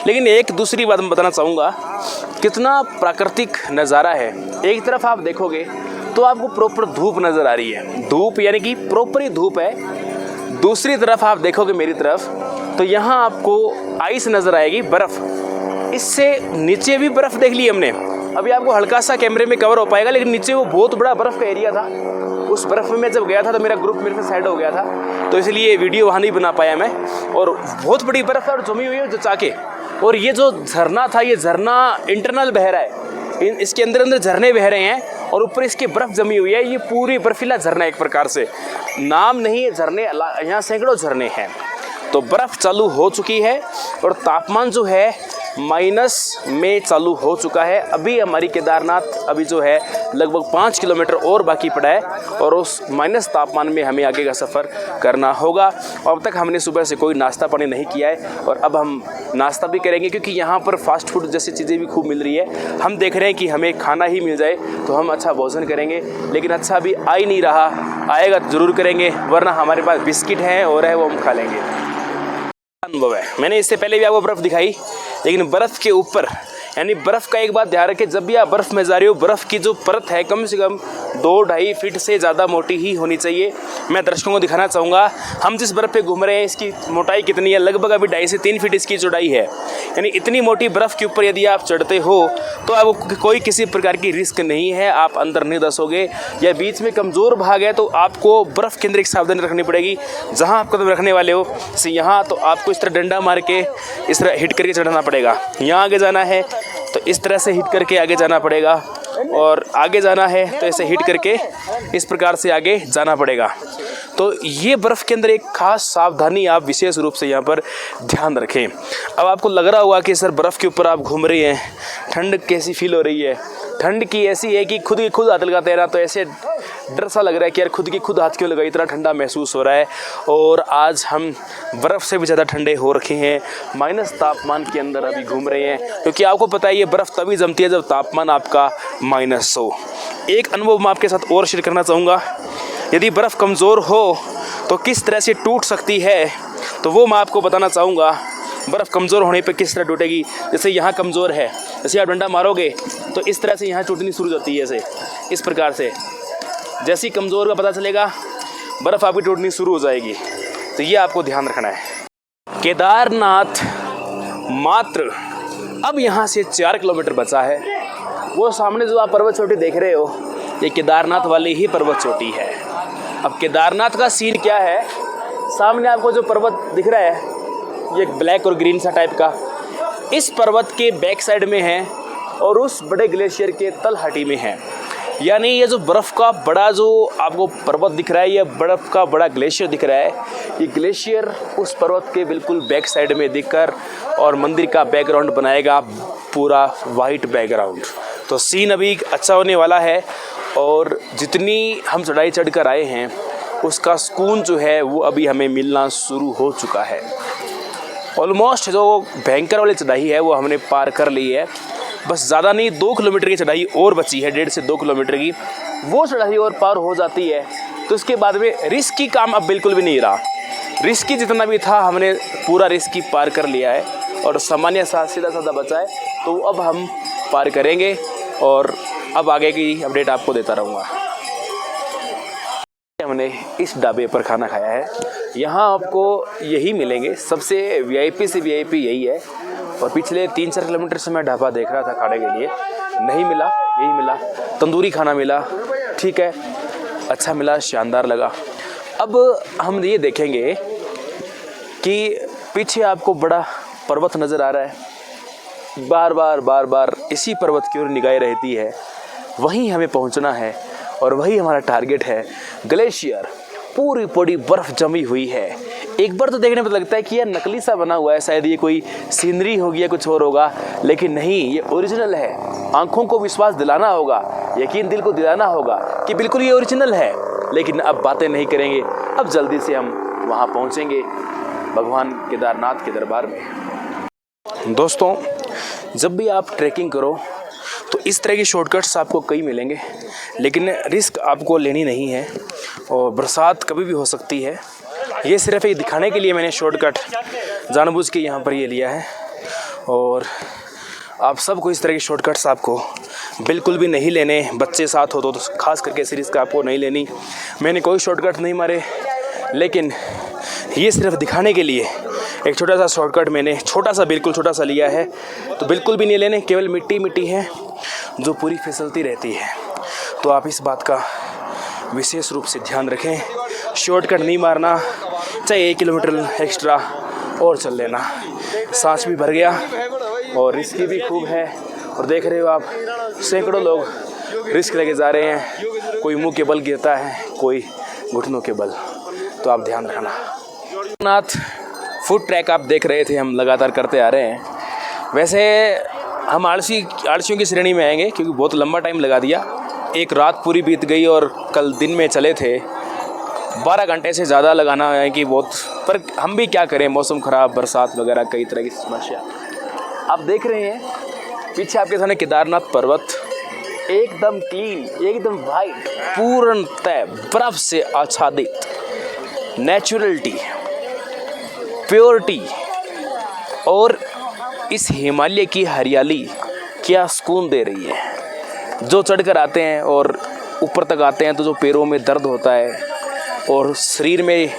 लेकिन एक दूसरी बात मैं बताना चाहूँगा, कितना प्राकृतिक नज़ारा है। एक तरफ आप देखोगे तो आपको प्रॉपर धूप नज़र आ रही है, धूप यानी कि प्रॉपर ही धूप है। दूसरी तरफ आप देखोगे मेरी तरफ, तो यहाँ आपको आइस नज़र आएगी, बर्फ़। इससे नीचे भी बर्फ़ देख ली हमने, अभी आपको हल्का सा कैमरे में कवर हो पाएगा, लेकिन नीचे वो बहुत बड़ा बर्फ़ का एरिया था। उस बर्फ़ में मैं जब गया था तो मेरा ग्रुप मेरे से साइड हो गया था, तो इसलिए वीडियो वहाँ नहीं बना पाया मैं। और बहुत बड़ी बर्फ़ है और जमी हुई है जो चाके। और ये जो झरना था, ये झरना इंटरनल बह रहा है, इसके अंदर झरने बह रहे हैं, और ऊपर इसकी बर्फ़ जमी हुई है। ये पूरी बर्फीला झरना, एक प्रकार से नाम नहीं है झरने, यहाँ सैकड़ों झरने हैं। तो बर्फ़ चालू हो चुकी है और तापमान जो है माइनस में चालू हो चुका है। अभी हमारी केदारनाथ अभी जो है लगभग 5 किलोमीटर और बाकी पड़ा है, और उस माइनस तापमान में हमें आगे का सफ़र करना होगा। अब तक हमने सुबह से कोई नाश्ता पानी नहीं किया है, और अब हम नाश्ता भी करेंगे, क्योंकि यहाँ पर फास्ट फूड जैसी चीज़ें भी खूब मिल रही है। हम देख रहे हैं कि हमें खाना ही मिल जाए तो हम अच्छा भोजन करेंगे, लेकिन अच्छा अभी आ ही नहीं रहा, आएगा ज़रूर करेंगे, वरना हमारे पास बिस्किट हैं और है वो हम खा लेंगे। अनुभव है, मैंने इससे पहले भी आपको बर्फ़ दिखाई, लेकिन बर्फ़ के ऊपर, यानी बर्फ़ का एक बात ध्यान रखें, जब भी आप बर्फ़ में जा रहे हो, बर्फ़ की जो परत है कम से कम 2-2.5 फीट से ज़्यादा मोटी ही होनी चाहिए। मैं दर्शकों को दिखाना चाहूँगा हम जिस बर्फ़ पे घूम रहे हैं इसकी मोटाई कितनी है, लगभग अभी 2.5 से 3 फीट इसकी चौड़ाई है। यानी इतनी मोटी बर्फ़ के ऊपर यदि आप चढ़ते हो तो आपको कोई किसी प्रकार की रिस्क नहीं है, आप अंदर नहीं धंसोगे। या बीच में कमज़ोर भाग है तो आपको बर्फ़ के अंदर एक सावधानी रखनी पड़ेगी, जहाँ आप कदम रखने वाले हो से यहाँ, तो आपको इस तरह डंडा मार के इस तरह हिट करके चढ़ना पड़ेगा। यहाँ आगे जाना है तो इस तरह से हिट करके आगे जाना पड़ेगा, और आगे जाना है तो ऐसे हिट करके इस प्रकार से आगे जाना पड़ेगा। तो ये बर्फ़ के अंदर एक खास सावधानी आप विशेष रूप से यहाँ पर ध्यान रखें। अब आपको लग रहा होगा कि सर बर्फ़ के ऊपर आप घूम रहे हैं, ठंड कैसी फील हो रही है? ठंड की ऐसी है कि खुद हाथ लगाते हैं ना, तो ऐसे डर सा लग रहा है कि यार खुद हाथ क्यों लगाई, इतना ठंडा महसूस हो रहा है। और आज हम बर्फ़ से भी ज़्यादा ठंडे हो रखे हैं, माइनस तापमान के अंदर अभी घूम रहे हैं, क्योंकि आपको पता है ये बर्फ़ तभी जमती है जब तापमान आपका माइनस हो। एक अनुभव मैं आपके साथ और शेयर करना चाहूँगा, यदि बर्फ़ कमज़ोर हो तो किस तरह से टूट सकती है, तो वो मैं आपको बताना चाहूँगा। बर्फ़ कमज़ोर होने पे किस तरह टूटेगी, जैसे यहाँ कमज़ोर है, जैसे आप डंडा मारोगे तो इस तरह से यहाँ टूटनी शुरू हो जाती है, ऐसे इस प्रकार से। जैसे ही कमज़ोर का पता चलेगा बर्फ़ आपकी टूटनी शुरू हो जाएगी, तो ये आपको ध्यान रखना है। केदारनाथ मात्र अब यहाँ से 4 किलोमीटर बचा है। वो सामने जो आप पर्वत चोटी देख रहे हो, ये केदारनाथ वाली ही पर्वत चोटी है। अब केदारनाथ का सीन क्या है, सामने आपको जो पर्वत दिख रहा है ये ब्लैक और ग्रीन सा टाइप का, इस पर्वत के बैक साइड में है और उस बड़े ग्लेशियर के तलहटी में है। यानी ये जो बर्फ़ का बड़ा जो आपको पर्वत दिख रहा है, ये बर्फ़ का बड़ा ग्लेशियर दिख रहा है, ये ग्लेशियर उस पर्वत के बिल्कुल बैक साइड में दिखकर और मंदिर का बैकग्राउंड बनाएगा पूरा वाइट बैकग्राउंड। तो सीन अभी अच्छा होने वाला है और जितनी हम चढ़ाई चढ़ कर आए हैं उसका सुकून जो है वो अभी हमें मिलना शुरू हो चुका है। ऑलमोस्ट जो भयंकर वाली चढ़ाई है वो हमने पार कर ली है, बस ज़्यादा नहीं 2 किलोमीटर की चढ़ाई और बची है, 1.5 से 2 किलोमीटर की। वो चढ़ाई और पार हो जाती है तो उसके बाद में रिस्की काम अब बिल्कुल भी नहीं रहा। रिस्की जितना भी था हमने पूरा रिस्की पार कर लिया है और सामान्य सा सीधा साधा बचा है, तो अब हम पार करेंगे और अब आगे की अपडेट आपको देता रहूँगा। हमने इस ढाबे पर खाना खाया है, यहाँ आपको यही मिलेंगे, सबसे वीआईपी से वीआईपी यही है। और पिछले 3-4 किलोमीटर से मैं ढाबा देख रहा था खाने के लिए, नहीं मिला, यही मिला। तंदूरी खाना मिला, ठीक है, अच्छा मिला, शानदार लगा। अब हम ये देखेंगे कि पीछे आपको बड़ा पर्वत नज़र आ रहा है, बार बार इसी पर्वत की ओर निगाहें रहती है, वहीं हमें पहुंचना है और वही हमारा टारगेट है। ग्लेशियर पूरी बड़ी बर्फ़ जमी हुई है। एक बार तो देखने में लगता है कि यह नकली सा बना हुआ है, शायद ये कोई सीनरी होगी या कुछ और होगा, लेकिन नहीं, ये ओरिजिनल है। आंखों को विश्वास दिलाना होगा, यकीन दिल को दिलाना होगा कि बिल्कुल ये ओरिजिनल है। लेकिन अब बातें नहीं करेंगे, अब जल्दी से हम वहाँ पहुँचेंगे भगवान केदारनाथ के दरबार में। दोस्तों, जब भी आप ट्रैकिंग करो तो इस तरह की शॉर्टकट्स आपको कई मिलेंगे, लेकिन रिस्क आपको लेनी नहीं है और बरसात कभी भी हो सकती है। ये सिर्फ एक दिखाने के लिए मैंने शॉर्टकट जानबूझ के यहाँ पर ये लिया है और आप सबको इस तरह की शॉर्टकट्स आपको बिल्कुल भी नहीं लेने। बच्चे साथ हो तो खास करके इस रिस्क आपको नहीं लेनी। मैंने कोई शॉर्टकट नहीं मारे, लेकिन ये सिर्फ दिखाने के लिए एक छोटा सा शॉर्टकट मैंने बिल्कुल छोटा सा लिया है। तो बिल्कुल भी नहीं लेने, केवल मिट्टी है जो पूरी फिसलती रहती है। तो आप इस बात का विशेष रूप से ध्यान रखें, शॉर्टकट नहीं मारना, चाहे 1 किलोमीटर एक्स्ट्रा और चल लेना। सांस भी भर गया और रिस्की भी खूब है और देख रहे हो आप, सैकड़ों लोग रिस्क लेके जा रहे हैं, कोई मुंह के बल गिरता है, कोई घुटनों के बल। तो आप ध्यान रखना। नाथ फुट ट्रैक आप देख रहे थे, हम लगातार करते आ रहे हैं। वैसे हम आलसियों की श्रेणी में आएंगे क्योंकि बहुत लंबा टाइम लगा दिया, एक रात पूरी बीत गई और कल दिन में चले थे। 12 घंटे से ज़्यादा लगाना है कि बहुत, पर हम भी क्या करें, मौसम ख़राब, बरसात वगैरह कई तरह की समस्या। आप देख रहे हैं पीछे आपके सामने केदारनाथ पर्वत, एकदम क्लीन, एकदम वाइट, पूर्णतः बर्फ से आच्छादित, नेचुरलिटी, प्योरिटी और इस हिमालय की हरियाली क्या सुकून दे रही है। जो चढ़कर आते हैं और ऊपर तक आते हैं तो जो पैरों में दर्द होता है और शरीर में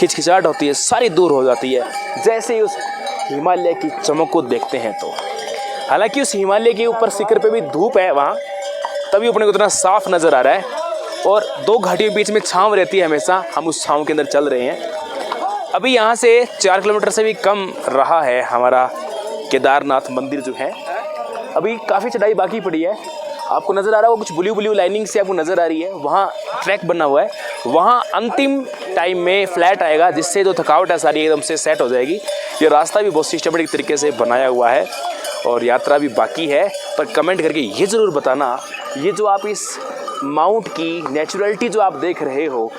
खिचखिचाहट होती है, सारी दूर हो जाती है जैसे ही उस हिमालय की चमक को देखते हैं। तो हालांकि उस हिमालय के ऊपर शिखर पे भी धूप है वहाँ, तभी अपने को इतना साफ नज़र आ रहा है और 2 घाटियों के बीच में छाँव रहती है हमेशा, हम उस छाँव के अंदर चल रहे हैं। अभी यहाँ से 4 किलोमीटर से भी कम रहा है हमारा केदारनाथ मंदिर जो है। अभी काफ़ी चढ़ाई बाकी पड़ी है, आपको नज़र आ रहा है वो कुछ ब्लू लाइनिंग से आपको नज़र आ रही है, वहाँ ट्रैक बना हुआ है, वहाँ अंतिम टाइम में फ्लैट आएगा जिससे जो थकावट है सारी एकदम से सेट हो जाएगी। ये रास्ता भी बहुत सिस्टमेटिक तरीके से बनाया हुआ है और यात्रा भी बाकी है। पर कमेंट करके ये ज़रूर बताना, ये जो आप इस माउंट की नेचुरलिटी जो आप देख रहे हो।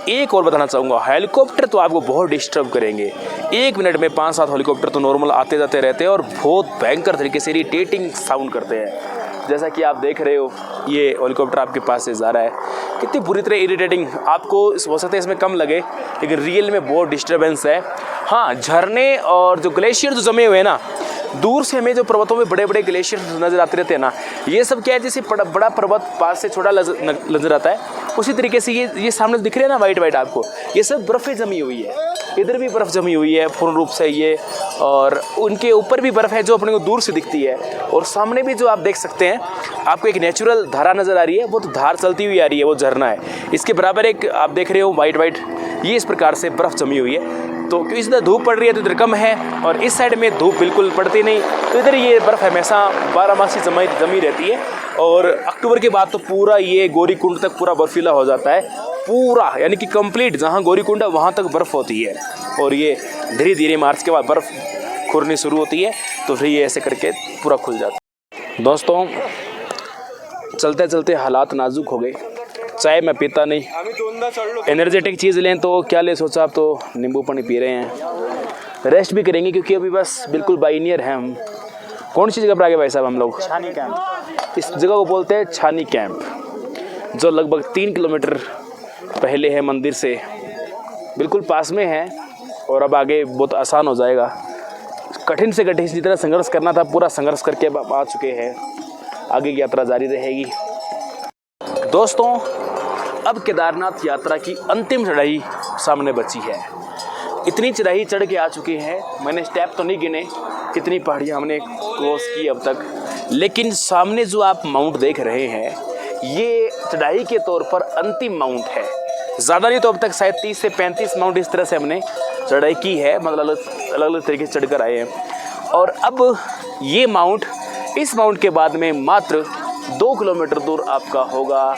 एक और बताना चाहूँगा, हेलीकॉप्टर तो आपको बहुत डिस्टर्ब करेंगे। 1 मिनट में 5-7 हेलीकॉप्टर तो नॉर्मल आते जाते रहते हैं और बहुत भयंकर तरीके से इरिटेटिंग साउंड करते हैं। जैसा कि आप देख रहे हो, ये हेलीकॉप्टर आपके पास से जा रहा है, कितनी बुरी तरह इरिटेटिंग। आपको हो सकता है इसमें कम लगे, लेकिन रियल में बहुत डिस्टर्बेंस है। हाँ, झरने और जो ग्लेशियर जो जमे हुए हैं ना, दूर से हमें जो पर्वतों में बड़े बड़े ग्लेशियर नज़र आते रहते हैं ना, ये सब क्या है, जैसे बड़ा पर्वत पास से छोटा नज़र आता है, उसी तरीके से ये सामने दिख रहे हैं ना वाइट आपको, ये सब बर्फ़ें जमी हुई है। इधर भी बर्फ़ जमी हुई है पूर्ण रूप से ये, और उनके ऊपर भी बर्फ़ है जो अपने को दूर से दिखती है। और सामने भी जो आप देख सकते हैं, आपको एक नेचुरल धारा नज़र आ रही है, वो तो धार चलती हुई आ रही है, वो झरना है। इसके बराबर एक आप देख रहे हो वाइट, ये इस प्रकार से बर्फ़ जमी हुई है। तो क्योंकि इधर धूप पड़ रही है तो इधर कम है, और इस साइड में धूप बिल्कुल पड़ती नहीं, तो इधर ये बर्फ़ हमेशा 12 मासी जमी रहती है और अक्टूबर के बाद तो पूरा ये गौरीकुंड तक पूरा बर्फीला हो जाता है पूरा, यानी कि कंप्लीट जहाँ गौरीकुंड है वहाँ तक बर्फ़ होती है। और ये धीरे धीरे मार्च के बाद बर्फ़ खुरनी शुरू होती है, तो फिर ये ऐसे करके पूरा खुल जाता है। दोस्तों चलते चलते हालात नाजुक हो गए। चाय मैं पीता नहीं, एनर्जेटिक चीज़ लें तो क्या ले सोचा, अब तो नींबू पानी पी रहे हैं। रेस्ट भी करेंगे क्योंकि अभी बस बिल्कुल बाई नियर हैं हम। कौन सी जगह पर आ गए भाई साहब हम लोग? छानी कैंप। इस जगह को बोलते हैं छानी कैंप, जो लगभग 3 किलोमीटर पहले है मंदिर से, बिल्कुल पास में है। और अब आगे बहुत आसान हो जाएगा। कठिन से कठिन जितना संघर्ष करना था पूरा संघर्ष करके अब आ चुके हैं। आगे की यात्रा जारी रहेगी। दोस्तों अब केदारनाथ यात्रा की अंतिम चढ़ाई सामने बची है। इतनी चढ़ाई चढ़ के आ चुके हैं, मैंने स्टेप तो नहीं गिने कितनी पहाड़ियाँ हमने क्रॉस की अब तक, लेकिन सामने जो आप माउंट देख रहे हैं ये चढ़ाई के तौर पर अंतिम माउंट है। ज़्यादा नहीं तो अब तक शायद 30 से 35 माउंट इस तरह से हमने चढ़ाई की है, मतलब अलग अलग तरीके से चढ़कर आए हैं। और अब ये माउंट, इस माउंट के बाद में मात्र 2 किलोमीटर दूर आपका होगा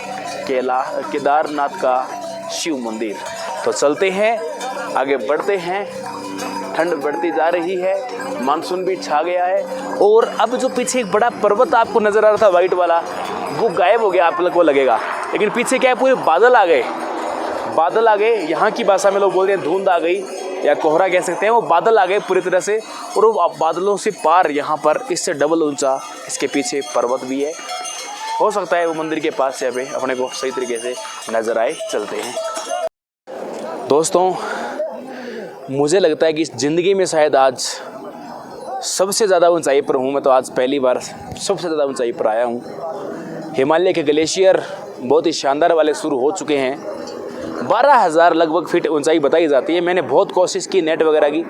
केदारनाथ का शिव मंदिर। तो चलते हैं, आगे बढ़ते हैं। ठंड बढ़ती जा रही है, मानसून भी छा गया है। और अब जो पीछे एक बड़ा पर्वत आपको नज़र आ रहा था वाइट वाला, वो गायब हो गया आप लोग को लगेगा, लेकिन पीछे क्या है, पूरे बादल आ गए। बादल आ गए, यहाँ की भाषा में लोग बोलते हैं धुंध आ गई या कोहरा कह सकते हैं। वो बादल आ गए पूरी तरह से, और वो बादलों से पार यहाँ पर इससे डबल ऊंचा इसके पीछे पर्वत भी है। हो सकता है वो मंदिर के पास से अभी अपने को सही तरीके से नज़र आए। चलते हैं दोस्तों। मुझे लगता है कि इस ज़िंदगी में शायद आज सबसे ज़्यादा ऊंचाई पर हूँ मैं, तो आज पहली बार सबसे ज़्यादा ऊंचाई पर आया हूँ। हिमालय के ग्लेशियर बहुत ही शानदार वाले शुरू हो चुके हैं। 12,000 लगभग फीट ऊंचाई बताई जाती है। मैंने बहुत कोशिश की नेट वगैरह की,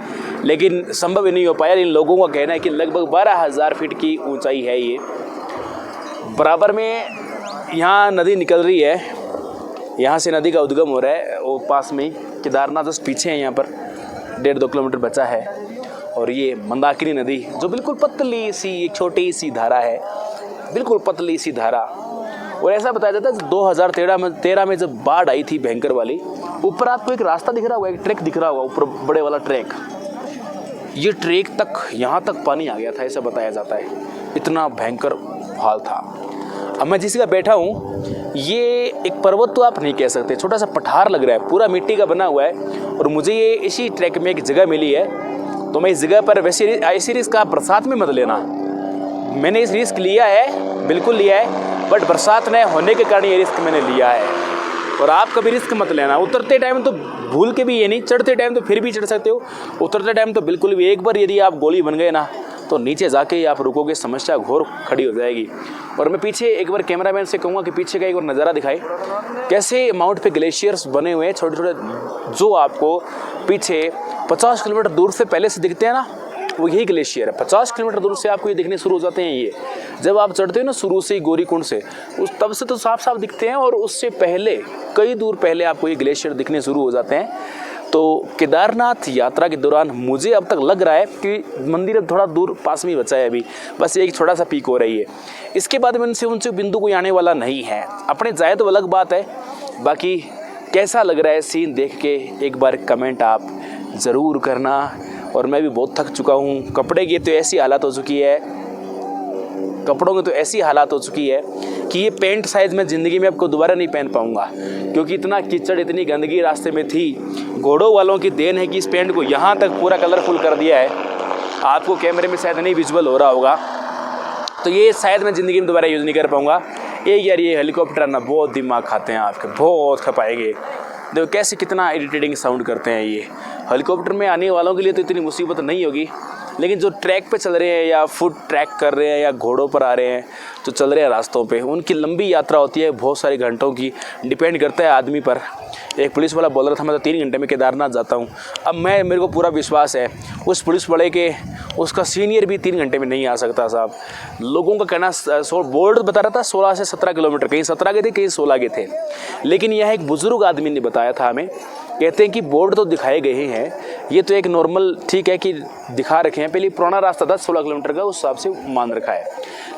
लेकिन संभव ही नहीं हो पाया। इन लोगों का कहना है कि लगभग 12,000 फीट की ऊंचाई है ये। बराबर में यहाँ नदी निकल रही है, यहाँ से नदी का उद्गम हो रहा है। वो पास में केदारनाथ जस्ट पीछे है, यहाँ पर 1.5-2 किलोमीटर बचा है। और ये मंदाकिनी नदी जो बिल्कुल पतली सी एक छोटी सी धारा है, बिल्कुल पतली सी धारा। और ऐसा बताया जाता है 2013 में जब बाढ़ आई थी भयंकर वाली, ऊपर आपको एक रास्ता दिख रहा होगा, एक ट्रैक दिख रहा होगा ऊपर, बड़े वाला ट्रैक। ये ट्रैक तक यहाँ तक पानी आ गया था, ऐसा बताया जाता है। इतना भयंकर हाल था। अब मैं जिस जगह बैठा हूँ ये एक पर्वत तो आप नहीं कह सकते, छोटा सा पठार लग रहा है, पूरा मिट्टी का बना हुआ है। और मुझे ये इसी ट्रैक में एक जगह मिली है, तो मैं इस जगह पर वैसे ऐसी रिस्क आप बरसात में मत लेना। मैंने इस रिस्क लिया है, बिल्कुल लिया है, बट बरसात न होने के कारण ये रिस्क मैंने लिया है। और आप कभी रिस्क मत लेना। उतरते टाइम तो भूल के भी ये नहीं, चढ़ते टाइम तो फिर भी चढ़ सकते हो, उतरते टाइम तो बिल्कुल भी। एक बार यदि आप गोली बन गए ना तो नीचे जाके ही आप रुकोगे, समस्या घोर खड़ी हो जाएगी। और मैं पीछे एक बार कैमरामैन से कहूँगा कि पीछे का एक बार नज़ारा दिखाए, कैसे माउंट पे ग्लेशियर्स बने हुए हैं छोटे छोटे, जो आपको पीछे 50 किलोमीटर दूर से पहले से दिखते हैं ना, वो यही ग्लेशियर है। 50 किलोमीटर दूर से आपको ये दिखने शुरू हो जाते हैं। ये जब आप चढ़ते हो ना शुरू से ही गौरीकुंड से, उस तब से तो साफ साफ दिखते हैं, और उससे पहले कई दूर पहले आपको ये ग्लेशियर दिखने शुरू हो जाते हैं। तो केदारनाथ यात्रा के दौरान मुझे अब तक लग रहा है कि मंदिर अब थोड़ा दूर पास में बचा है, अभी बस एक छोटा सा पीक हो रही है। इसके बाद में उनसे बिंदु कोई आने वाला नहीं है। अपने जाए तो अलग बात है, बाकी कैसा लग रहा है सीन देख के एक बार कमेंट आप ज़रूर करना। और मैं भी बहुत थक चुका हूँ। कपड़े की तो ऐसी हालत हो चुकी है, कपड़ों की तो ऐसी हालत हो चुकी है कि ये पैंट शायद मैं ज़िंदगी में आपको दोबारा नहीं पहन पाऊँगा, क्योंकि इतना कीचड़ इतनी गंदगी रास्ते में थी। घोड़ों वालों की देन है कि इस पैंट को यहाँ तक पूरा कलरफुल कर दिया है। आपको कैमरे में शायद नहीं विजुअल हो रहा होगा, तो ये शायद मैं ज़िंदगी में दोबारा यूज़ नहीं कर पाऊँगा। एक यार ये हेलीकॉप्टर ना बहुत दिमाग खाते हैं आपके, बहुत खपाएंगे। देखो कैसे कितना इरिटेटिंग साउंड करते हैं ये। हेलीकॉप्टर में आने वालों के लिए तो इतनी मुसीबत नहीं होगी, लेकिन जो ट्रैक पे चल रहे हैं या फुट ट्रैक कर रहे हैं या घोड़ों पर आ रहे हैं, जो चल रहे हैं रास्तों पे, उनकी लंबी यात्रा होती है बहुत सारे घंटों की, डिपेंड करता है आदमी पर एक पुलिस वाला बोल रहा था मैं तो 3 घंटे में केदारनाथ जाता हूँ। अब मेरे को पूरा विश्वास है उस पुलिस वाले के, उसका सीनियर भी 3 घंटे में नहीं आ सकता साहब। लोगों का कहना बोर्ड बता रहा था 16 से 17 किलोमीटर, कहीं 17 के थे कहीं 16 के थे, लेकिन यह एक बुजुर्ग आदमी ने बताया था हमें। कहते हैं कि बोर्ड तो दिखाए गए हैं, ये तो एक नॉर्मल ठीक है कि दिखा रखे हैं, पहले पुराना रास्ता था 16 किलोमीटर का, उस हिसाब से मान रखा है,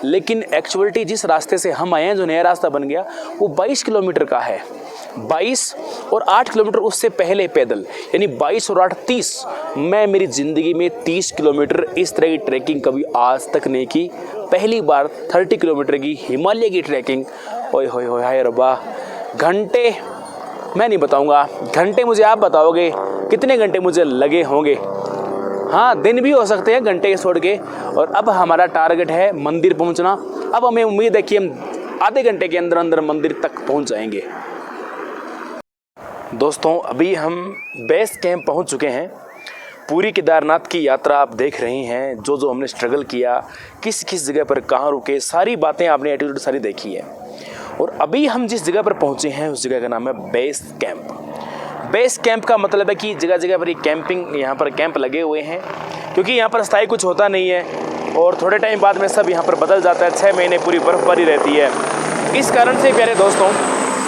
लेकिन एक्चुअलिटी जिस रास्ते से हम आए हैं, जो नया रास्ता बन गया, वो 22 किलोमीटर का है। 22 और 8 किलोमीटर उससे पहले पैदल, यानी 22 और 8 30। मैं मेरी ज़िंदगी में 30 किलोमीटर इस तरह की ट्रैकिंग कभी आज तक नहीं की। पहली बार 30 किलोमीटर की हिमालय की ट्रैकिंग। ओए होए होए हाय रब्बा। घंटे मैं नहीं बताऊंगा, घंटे मुझे आप बताओगे कितने घंटे मुझे लगे होंगे। हाँ, दिन भी हो सकते हैं घंटे छोड़ के। और अब हमारा टारगेट है मंदिर पहुंचना। अब हमें उम्मीद है कि हम आधे घंटे के अंदर अंदर मंदिर तक पहुंच जाएंगे। दोस्तों, अभी हम बेस कैंप पहुंच चुके हैं। पूरी केदारनाथ की यात्रा आप देख रही हैं, जो जो हमने स्ट्रगल किया, किस किस जगह पर कहाँ रुके, सारी बातें आपने एटीट्यूड सारी देखी है। और अभी हम जिस जगह पर पहुंचे हैं उस जगह का नाम है बेस कैंप। बेस कैंप का मतलब है कि जगह जगह पर ये कैंपिंग, यहाँ पर कैंप लगे हुए हैं, क्योंकि यहाँ पर स्थायी कुछ होता नहीं है और थोड़े टाइम बाद में सब यहाँ पर बदल जाता है। 6 महीने पूरी बर्फबारी रहती है। इस कारण से प्यारे दोस्तों,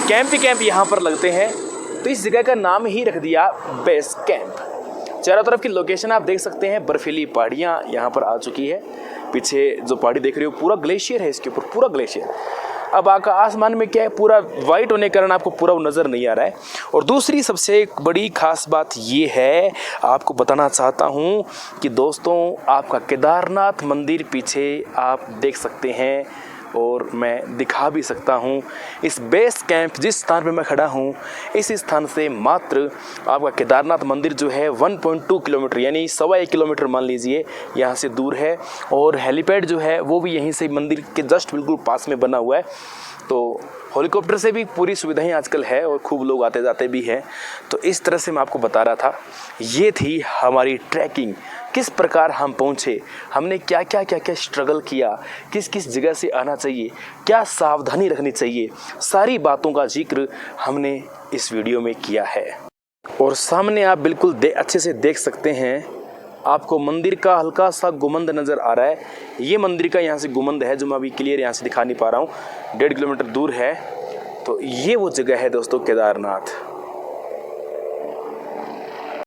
कैंप ही कैंप यहाँ पर लगते हैं, तो इस जगह का नाम ही रख दिया बेस कैंप। चारों तरफ की लोकेशन आप देख सकते हैं, बर्फीली पहाड़ियाँ यहाँ पर आ चुकी है। पीछे जो पहाड़ी देख रहे हो पूरा ग्लेशियर है, इसके ऊपर पूरा ग्लेशियर। अब आसमान में क्या है, पूरा वाइट होने के कारण आपको पूरा नज़र नहीं आ रहा है। और दूसरी सबसे बड़ी खास बात ये है, आपको बताना चाहता हूँ कि दोस्तों, आपका केदारनाथ मंदिर पीछे आप देख सकते हैं और मैं दिखा भी सकता हूँ। इस बेस कैंप जिस स्थान पर मैं खड़ा हूँ, इस स्थान से मात्र आपका केदारनाथ मंदिर जो है 1.2 किलोमीटर, यानी 1.25 किलोमीटर मान लीजिए, यहाँ से दूर है। और हेलीपैड जो है वो भी यहीं से मंदिर के जस्ट बिल्कुल पास में बना हुआ है। तो हेलीकॉप्टर से भी पूरी सुविधाएं आजकल है और खूब लोग आते जाते भी हैं। तो इस तरह से मैं आपको बता रहा था, ये थी हमारी ट्रैकिंग। किस प्रकार हम पहुँचे, हमने क्या क्या स्ट्रगल किया, किस किस जगह से आना चाहिए, क्या सावधानी रखनी चाहिए, सारी बातों का जिक्र हमने इस वीडियो में किया है। और सामने आप बिल्कुल अच्छे से देख सकते हैं, आपको मंदिर का हल्का सा गुमंद नज़र आ रहा है। ये मंदिर का यहाँ से गुमंद है, जो मैं अभी क्लियर यहाँ से दिखा नहीं पा रहा हूँ, 1.5 किलोमीटर दूर है। तो ये वो जगह है दोस्तों, केदारनाथ।